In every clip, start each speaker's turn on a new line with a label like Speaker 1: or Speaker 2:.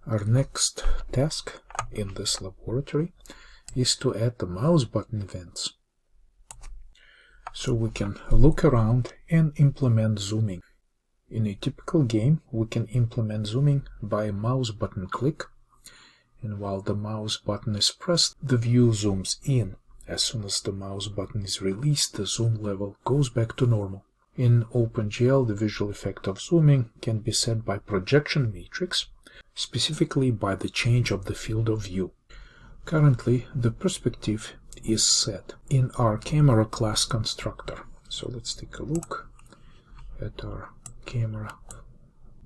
Speaker 1: Our next task in this laboratory is to add the mouse button events. So we can look around and implement zooming. In a typical game, we can implement zooming by a mouse button click, and while the mouse button is pressed, the view zooms in. As soon as the mouse button is released, the zoom level goes back to normal. In OpenGL, the visual effect of zooming can be set by projection matrix, specifically by the change of the field of view. Currently, the perspective is set in our camera class constructor. So let's take a look at our camera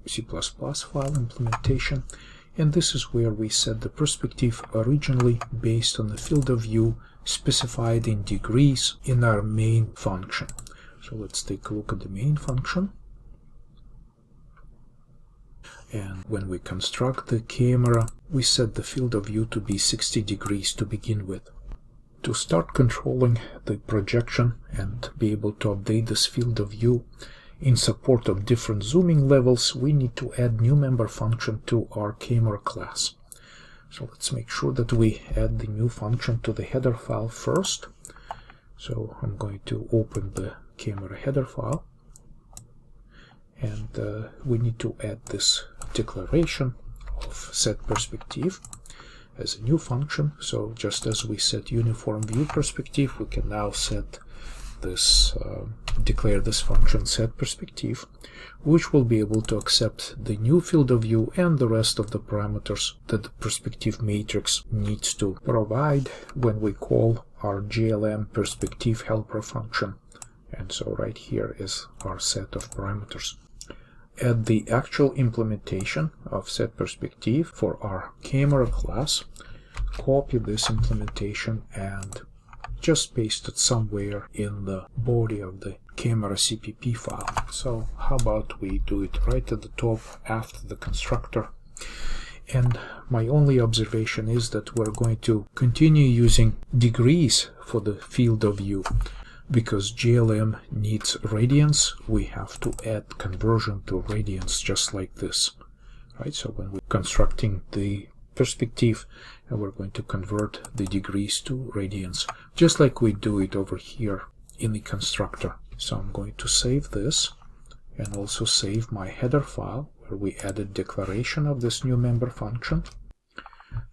Speaker 1: C++ file implementation, and this is where we set the perspective originally based on the field of view specified in degrees in our main function. So let's take a look at the main function. And when we construct the camera, we set the field of view to be 60 degrees to begin with. To start controlling the projection and be able to update this field of view in support of different zooming levels, we need to add new member function to our camera class. So let's make sure that we add the new function to the header file first. So I'm going to open the camera header file, and we need to add this declaration of set perspective as a new function. So just as we set uniform view perspective, we can now set this declare this function set perspective, which will be able to accept the new field of view and the rest of the parameters that the perspective matrix needs to provide when we call our GLM perspective helper function. And so right here is our set of parameters. Add the actual implementation of set perspective for our camera class. Copy this implementation and just paste it somewhere in the body of the camera CPP file. So how about we do it right at the top after the constructor. And my only observation is that we're going to continue using degrees for the field of view. Because GLM needs radians, we have to add conversion to radians just like this. Right? So when we're constructing the perspective, we're going to convert the degrees to radians, just like we do it over here in the constructor. So I'm going to save this and also save my header file where we added declaration of this new member function.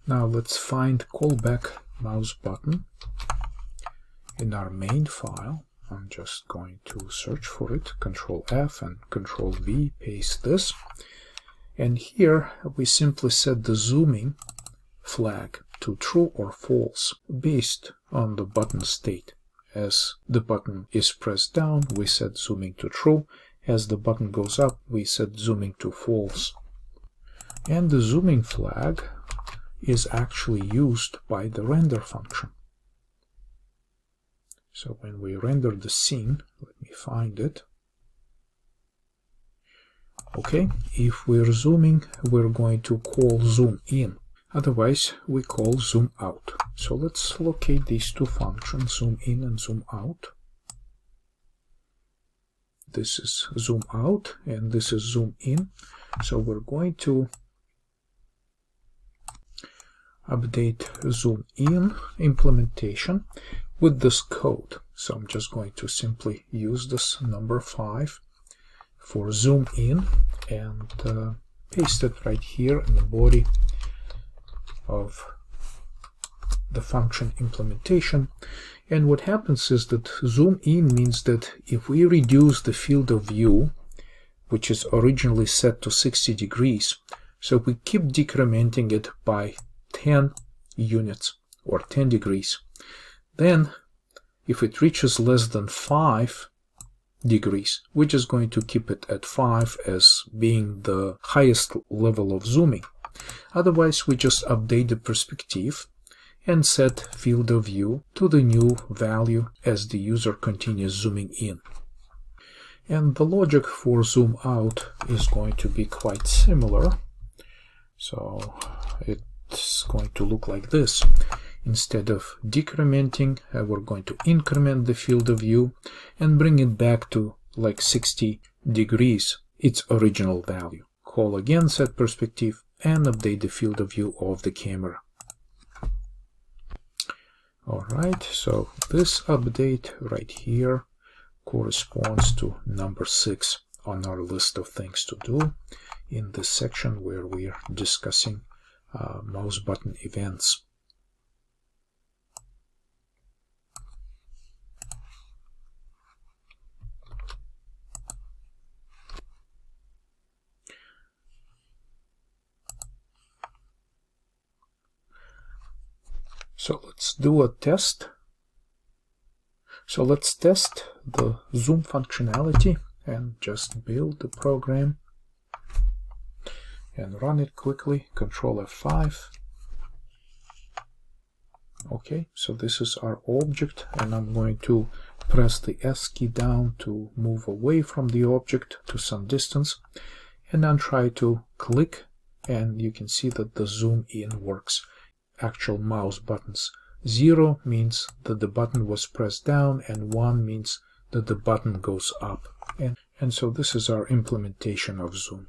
Speaker 1: Now let's find callback mouse button in our main file. I'm just going to search for it, Control F and Control V, paste this. And here we simply set the zooming flag to true or false based on the button state. As the button is pressed down, we set zooming to true. As the button goes up, we set zooming to false. And the zooming flag is actually used by the render function. So when we render the scene, let me find it. Okay, if we're zooming, we're going to call zoom in. Otherwise, we call zoom out. So let's locate these two functions, zoom in and zoom out. This is zoom out and this is zoom in. So we're going to update zoom in implementation with this code. So I'm just going to simply use this number 5 for zoom in and paste it right here in the body of the function implementation. And what happens is that zoom in means that if we reduce the field of view, which is originally set to 60 degrees, so we keep decrementing it by 10 units or 10 degrees, then if it reaches less than 5 degrees, we're just going to keep it at 5 as being the highest level of zooming. Otherwise, we just update the perspective and set field of view to the new value as the user continues zooming in. And the logic for zoom out is going to be quite similar. So it's going to look like this. Instead of decrementing, we're going to increment the field of view and bring it back to like 60 degrees, its original value. Call again set perspective and update the field of view of the camera. Alright, so this update right here corresponds to number 6 on our list of things to do in this section where we are discussing mouse button events. So let's do a test. So let's test the zoom functionality and just build the program and run it quickly. Control F5. Okay, so this is our object, and I'm going to press the S key down to move away from the object to some distance, and then try to click, and you can see that the zoom in works. Actual mouse buttons. 0 means that the button was pressed down, and 1 means that the button goes up. And so this is our implementation of zoom.